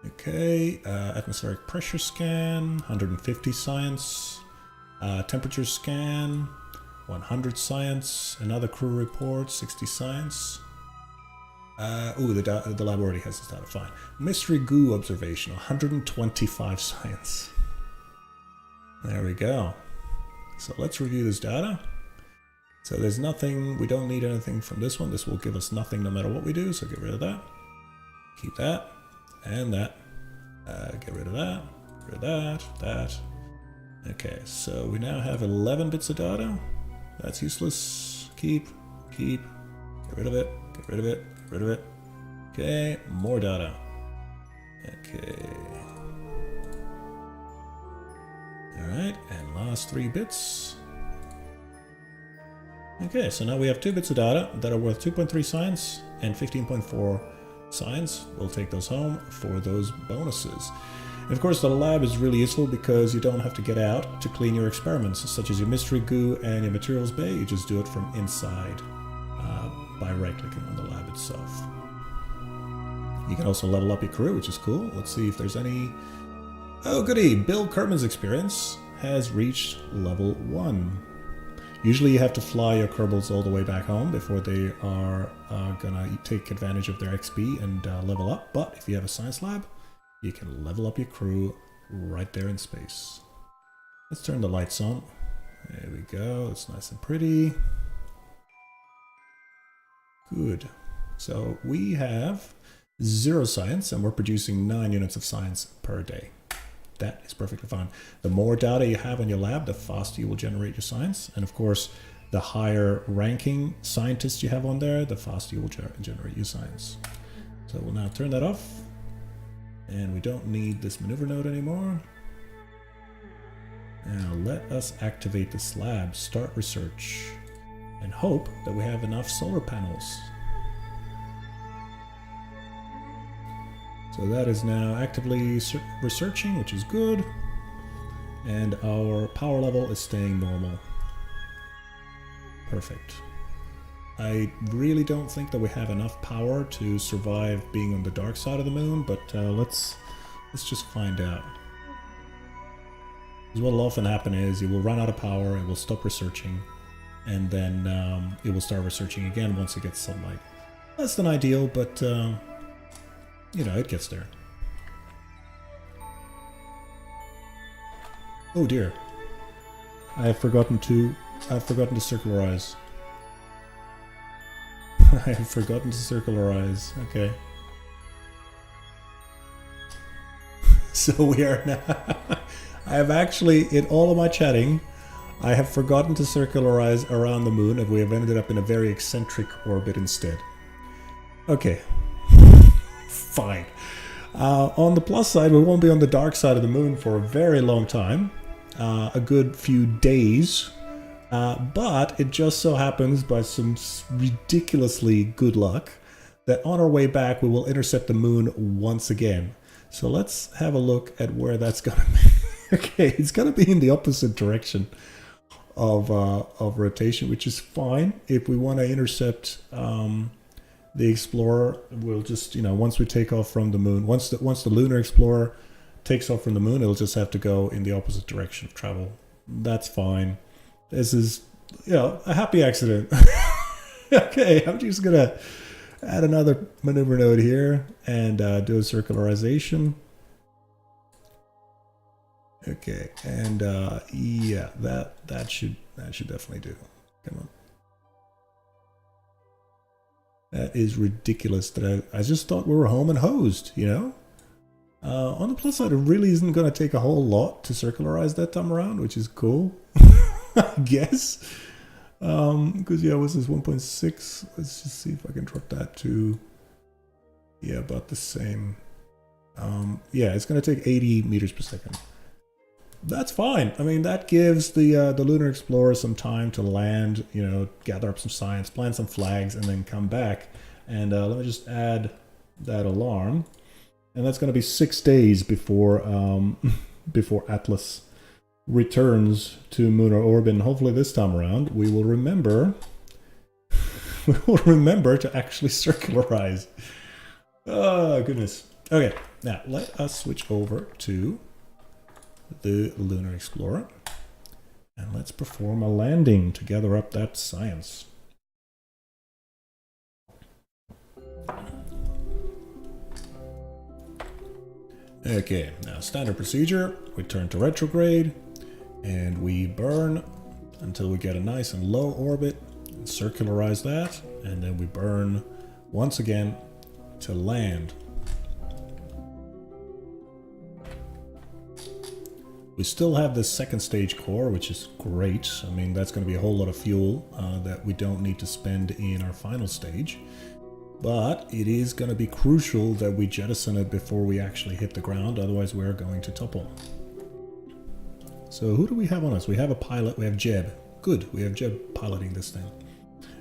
S1: Okay, atmospheric pressure scan, 150 science. Temperature scan, 100 science. Another crew report, 60 science. Ooh, the lab already has this data, fine. Mystery goo observation, 125 science. There we go. So let's review this data. So there's nothing, we don't need anything from this one. This will give us nothing no matter what we do, so get rid of that. Keep that, and that. Get rid of that, get rid of that, that. Okay, so we now have 11 bits of data. That's useless. Keep, get rid of it, get rid of it, get rid of it. Okay, more data. Okay. Alright, and last 3 bits. Okay, so now we have 2 bits of data that are worth 2.3 science and 15.4 science. We'll take those home for those bonuses. And of course, the lab is really useful because you don't have to get out to clean your experiments, such as your mystery goo and your materials bay. You just do it from inside by right-clicking on the lab itself. You can also level up your crew, which is cool. Let's see if there's any... Oh, goody! Bill Kerman's experience has reached level 1. Usually you have to fly your Kerbals all the way back home before they are gonna take advantage of their XP and level up. But if you have a science lab, you can level up your crew right there in space. Let's turn the lights on. There we go. It's nice and pretty. Good. So we have 0 science, and we're producing 9 units of science per day. That is perfectly fine. The more data you have in your lab, the faster you will generate your science. And of course, the higher ranking scientists you have on there, the faster you will generate your science. So we'll now turn that off. And we don't need this maneuver node anymore. Now let us activate this lab, start research, and hope that we have enough solar panels. So that is now actively researching, which is good. And our power level is staying normal. Perfect. I really don't think that we have enough power to survive being on the dark side of the moon, but let's just find out. Because what will often happen is you will run out of power, it will stop researching, and then it will start researching again once it gets sunlight. Less than ideal, but you know, it gets there. Oh dear. I've forgotten to circularize. I have forgotten to circularize. Okay. So we are now... I have actually, in all of my chatting, I have forgotten to circularize around the moon, and we have ended up in a very eccentric orbit instead. Okay. Fine. On the plus side, we won't be on the dark side of the moon for a very long time. A good few days. But it just so happens, by some ridiculously good luck, that on our way back we will intercept the moon once again. So let's have a look at where that's going to be. Okay, it's going to be in the opposite direction of rotation, which is fine. If we want to intercept the Explorer, we'll just, you know, once we take off from the moon, once the Lunar Explorer takes off from the moon, it'll just have to go in the opposite direction of travel. That's fine. This is, you know, a happy accident. Okay, I'm just going to add another maneuver node here and do a circularization. Okay, and yeah, that should definitely do. Come on. That is ridiculous that I just thought we were home and hosed, you know? On the plus side, it really isn't going to take a whole lot to circularize that time around, which is cool. I guess. Because, yeah, what's this, 1.6? Let's just see if I can drop that to, yeah, about the same. Yeah, it's going to take 80 meters per second. That's fine. I mean, that gives the Lunar Explorer some time to land, you know, gather up some science, plant some flags, and then come back. And let me just add that alarm. And that's going to be 6 days before before Atlas returns to lunar orbit. And hopefully this time around we will remember to actually circularize. Oh goodness. Okay, now let us switch over to the Lunar Explorer and let's perform a landing to gather up that science. Okay, now standard procedure, we turn to retrograde and we burn until we get a nice and low orbit, and circularize that, and then we burn once again to land. We still have this second stage core, which is great. I mean, that's going to be a whole lot of fuel that we don't need to spend in our final stage. But it is going to be crucial that we jettison it before we actually hit the ground, otherwise we're going to topple. So who do we have on us? We have a pilot, we have Jeb. Good, we have Jeb piloting this thing.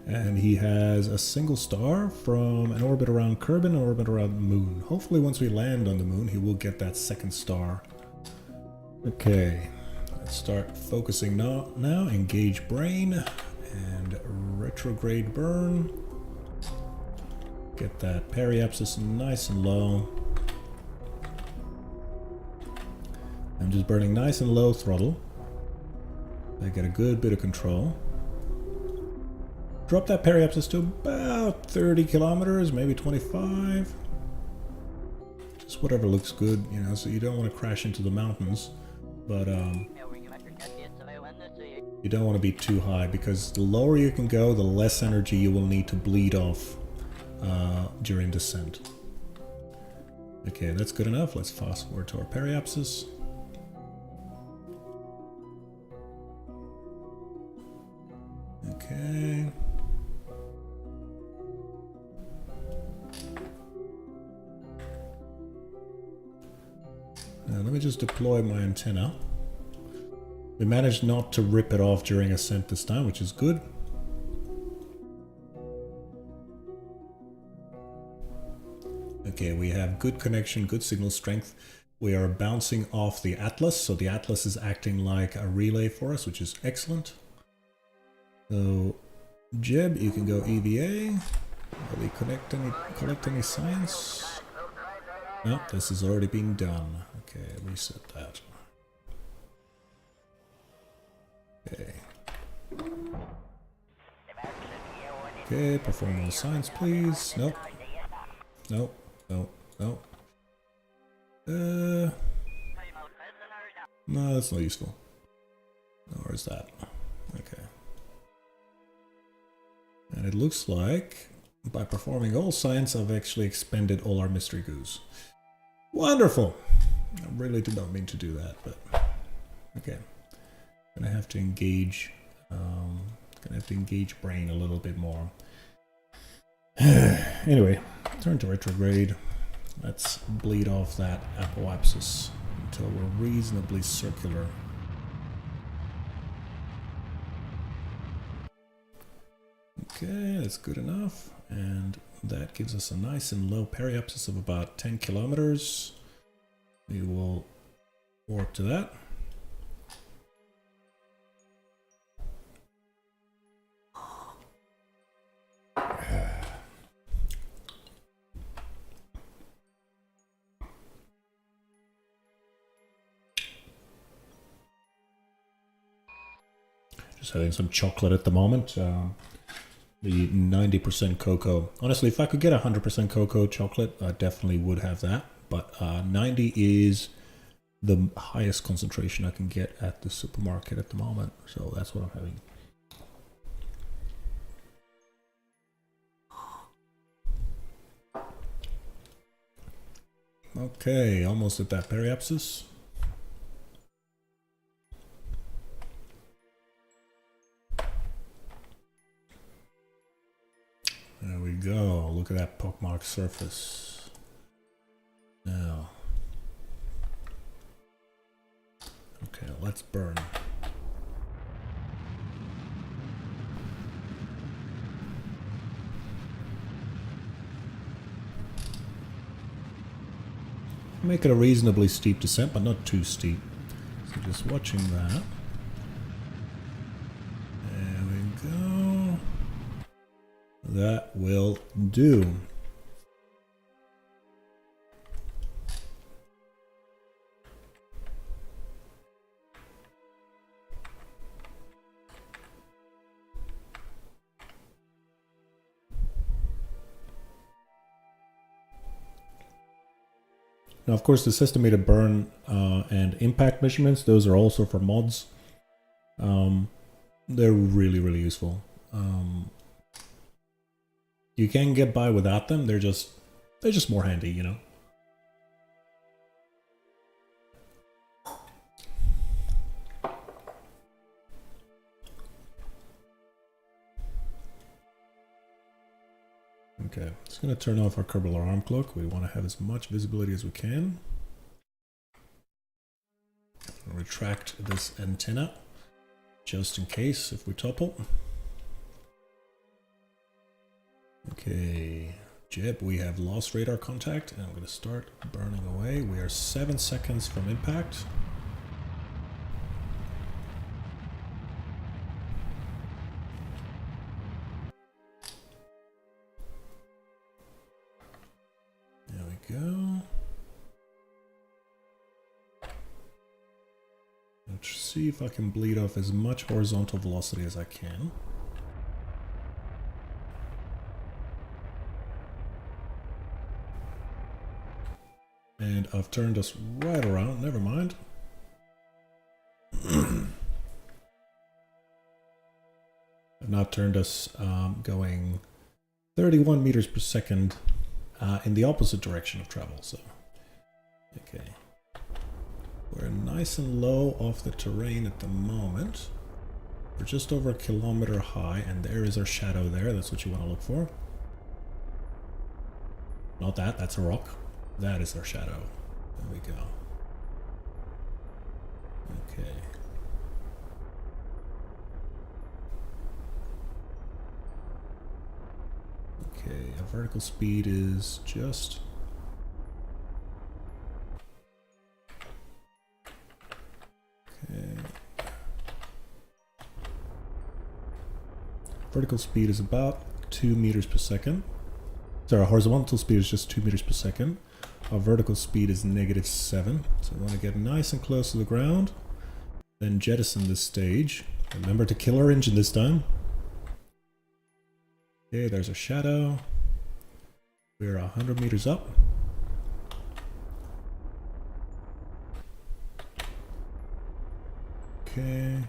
S1: And he has a single star from an orbit around Kerbin, an orbit around the moon. Hopefully once we land on the moon, he will get that second star. Okay, let's start focusing now. Engage brain and retrograde burn. Get that periapsis nice and low. I'm just burning nice and low throttle. I get a good bit of control. Drop that periapsis to about 30 kilometers, maybe 25. Just whatever looks good, you know, so you don't want to crash into the mountains. But you don't want to be too high, because the lower you can go, the less energy you will need to bleed off during descent. Okay, that's good enough. Let's fast forward to our periapsis. Okay. Now let me just deploy my antenna. We managed not to rip it off during ascent this time, which is good. Okay, we have good connection, good signal strength. We are bouncing off the Atlas, so the Atlas is acting like a relay for us, which is excellent. So, Jeb, you can go EVA. Will we collect any science? No, this has already been done. Okay, reset that. Okay. Okay, perform all science, please. Nope. Nope. Nope. Nope. No, that's not useful. Nor is that. Okay. And it looks like by performing all science, I've actually expended all our mystery goos. Wonderful! I really did not mean to do that, but okay. Gonna have to engage brain a little bit more. Anyway, turn to retrograde. Let's bleed off that apoapsis until we're reasonably circular. Okay, that's good enough. And that gives us a nice and low periapsis of about 10 kilometers. We will warp to that. Just having some chocolate at the moment. The 90% cocoa. Honestly, if I could get 100% cocoa chocolate, I definitely would have that. But 90 is the highest concentration I can get at the supermarket at the moment. So that's what I'm having. Okay, almost at that periapsis. There we go. Look at that pockmarked surface. Now. Okay, let's burn. Make it a reasonably steep descent, but not too steep. So just watching that. There we go. That will do. Now, of course, this estimated burn and impact measurements, those are also for mods. They're really, really useful. You can get by without them. They're just more handy, you know. Okay, just gonna turn off our Kerbal alarm clock. We want to have as much visibility as we can. Retract this antenna, just in case if we topple. Okay, Jeb, we have lost radar contact, and I'm gonna start burning away. We are 7 seconds from impact. Go. Let's see if I can bleed off as much horizontal velocity as I can. And I've turned us right around, never mind. I've not turned us going 31 meters per second in the opposite direction of travel. So, okay. We're nice and low off the terrain at the moment. We're just over a kilometer high, and there is our shadow there. That's what you want to look for. Not that, that's a rock. That is our shadow. There we go. Okay. Okay, our vertical speed is just... Okay. Vertical speed is about 2 meters per second. So our horizontal speed is just 2 meters per second. Our vertical speed is -7. So we want to get nice and close to the ground. Then jettison this stage. Remember to kill our engine this time. Okay, there's a shadow. We're 100 meters up. Okay.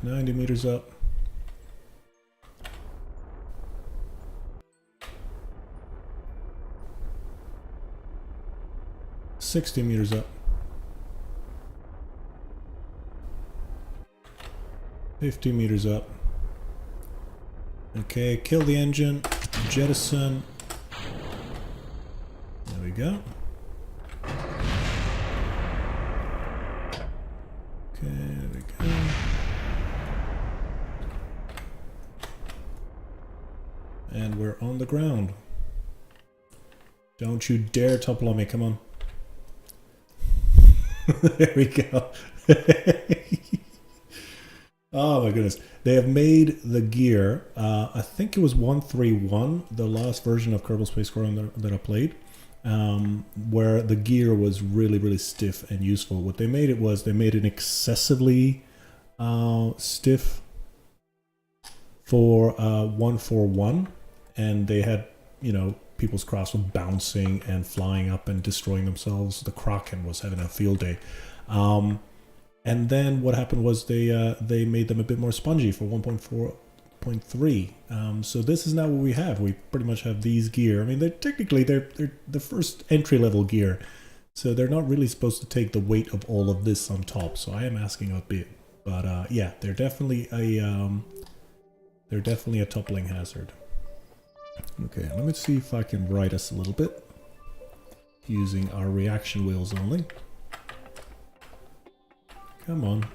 S1: 90 meters up. 60 meters up. 50 meters up. Okay, kill the engine, jettison. There we go. Okay, there we go. And we're on the ground. Don't you dare topple on me, come on. There we go. Oh my goodness. They have made the gear, I think it was 131, the last version of Kerbal Space Program that I played, where the gear was really, really stiff and useful. What they made it was, they made it excessively stiff for 141, and they had, you know, people's crafts were bouncing and flying up and destroying themselves. The Kraken was having a field day. And then what happened was they made them a bit more spongy for 1.4.3. So this is now what we have. We pretty much have these gear. I mean, they're technically they're the first entry level gear, so they're not really supposed to take the weight of all of this on top. So I am asking a bit, but yeah, they're definitely a toppling hazard. Okay, let me see if I can right us a little bit using our reaction wheels only. Come on.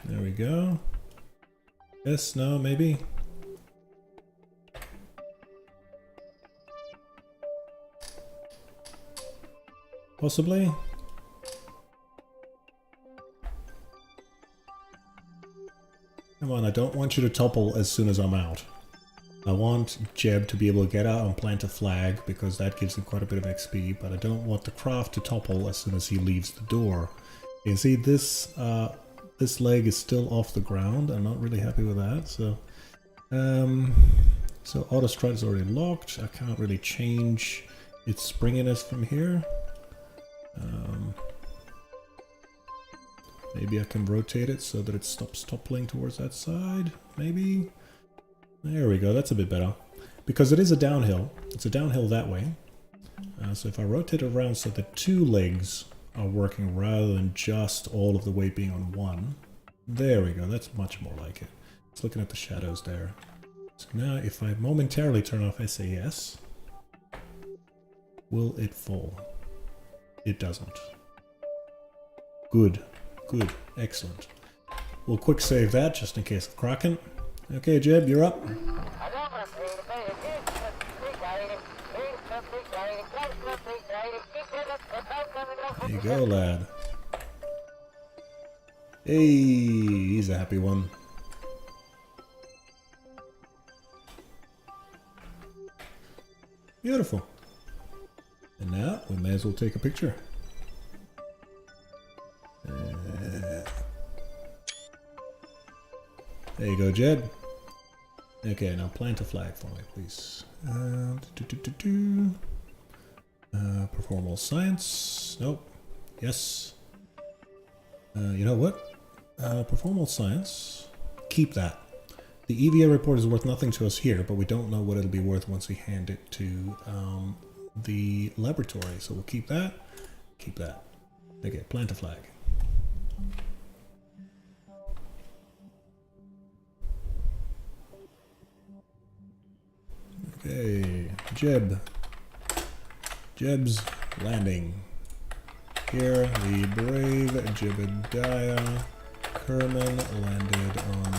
S1: There we go. Yes, no, maybe. Possibly. Come on, I don't want you to topple as soon as I'm out. I want Jeb to be able to get out and plant a flag because that gives him quite a bit of XP, but I don't want the craft to topple as soon as he leaves the door. You can see this this leg is still off the ground. I'm not really happy with that. So so auto strut is already locked. I can't really change its springiness from here. Maybe I can rotate it so that it stops toppling towards that side. Maybe. There we go. That's a bit better. Because it is a downhill. It's a downhill that way. So if I rotate it around so the two legs are working rather than just all of the weight being on one. There we go, that's much more like it. It's looking at the shadows there. So now if I momentarily turn off SAS, will it fall? It doesn't. Good, good, excellent. We'll quick save that just in case of Kraken. Okay, Jeb, you're up. There you go, lad. Hey, he's a happy one. Beautiful. And now we may as well take a picture. There you go, Jed. Okay, now plant a flag for me, please. Perform all science. Nope. Yes. You know what? Perform all science. Keep that. The EVA report is worth nothing to us here, but we don't know what it'll be worth once we hand it to the laboratory. So we'll keep that. Keep that. Okay, plant a flag. Okay, Jeb's landing. Here, the brave Jebediah Kerman landed on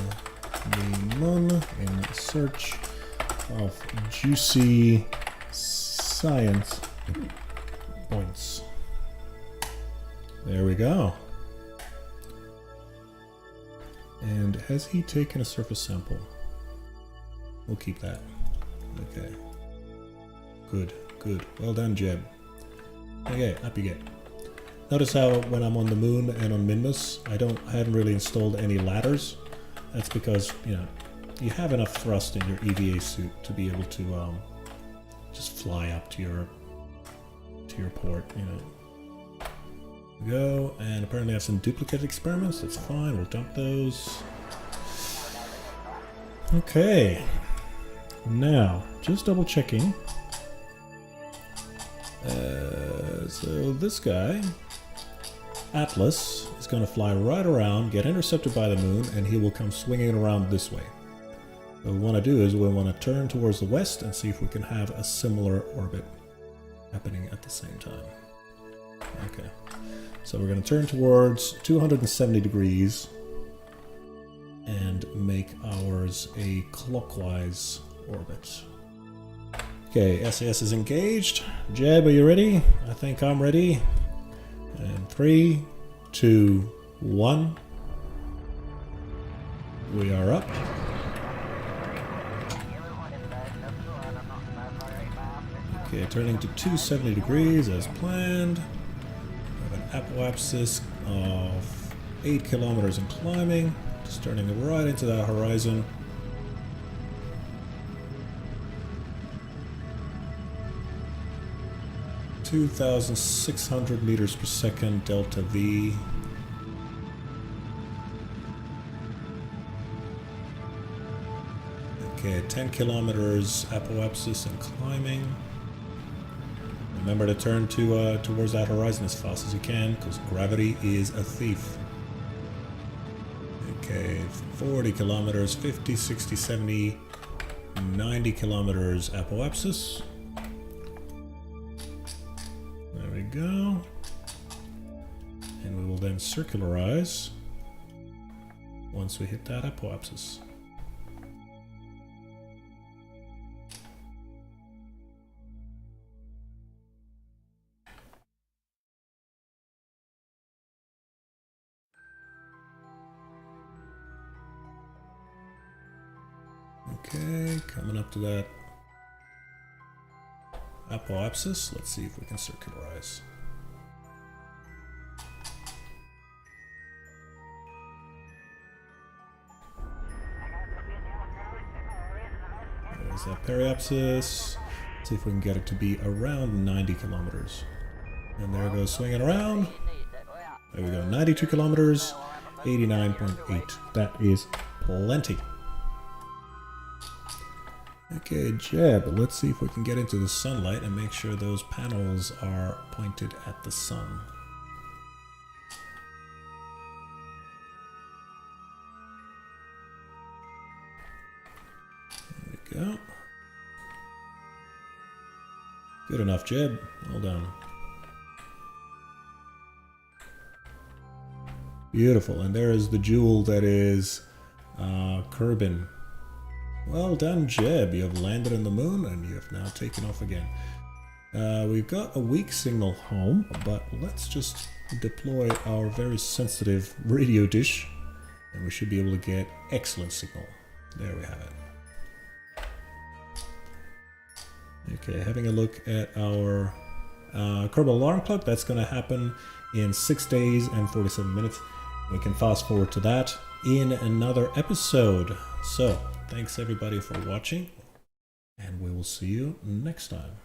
S1: the moon in search of juicy science points. There we go. And has he taken a surface sample? We'll keep that. Okay. Good, good. Well done, Jeb. Okay, up you get. Notice how when I'm on the moon and on Minmus, I haven't really installed any ladders. That's because, you know, you have enough thrust in your EVA suit to be able to just fly up to your port, you know. Go, and apparently I have some duplicate experiments. That's fine, we'll dump those. Okay. Now, just double checking. So this guy, Atlas, is going to fly right around, get intercepted by the moon, and he will come swinging around this way. What we want to do is we want to turn towards the west and see if we can have a similar orbit happening at the same time. Okay, so we're going to turn towards 270 degrees and make ours a clockwise orbit. Okay, SAS is engaged. Jeb, are you ready? I think I'm ready. And 3, 2, 1. We are up. Okay, turning to 270 degrees as planned. We have an apoapsis of 8 kilometers in climbing. Just turning right into that horizon. (2,600 meters per second delta V). Okay, 10 kilometers apoapsis and climbing. Remember to turn towards that horizon as fast as you can, because gravity is a thief. Okay, 40 kilometers, 50, 60, 70, 90 kilometers apoapsis. There we go. And we will then circularize once we hit that apoapsis. Okay, coming up to that apoapsis. Let's see if we can circularize. There's that periapsis. Let's see if we can get it to be around 90 kilometers. And there it goes, swinging around. There we go, 92 kilometers, 89.8. That is plenty. Okay, Jeb, let's see if we can get into the sunlight and make sure those panels are pointed at the sun. There we go. Good enough, Jeb. Well done. Beautiful, and there is the jewel that is Kerbin. Well done, Jeb. You have landed on the moon and you have now taken off again. We've got a weak signal home, but let's just deploy our very sensitive radio dish and we should be able to get excellent signal. There we have it. Okay, having a look at our Kerbal alarm clock. That's going to happen in 6 days and 47 minutes. We can fast forward to that in another episode. So, thanks everybody for watching, and we will see you next time.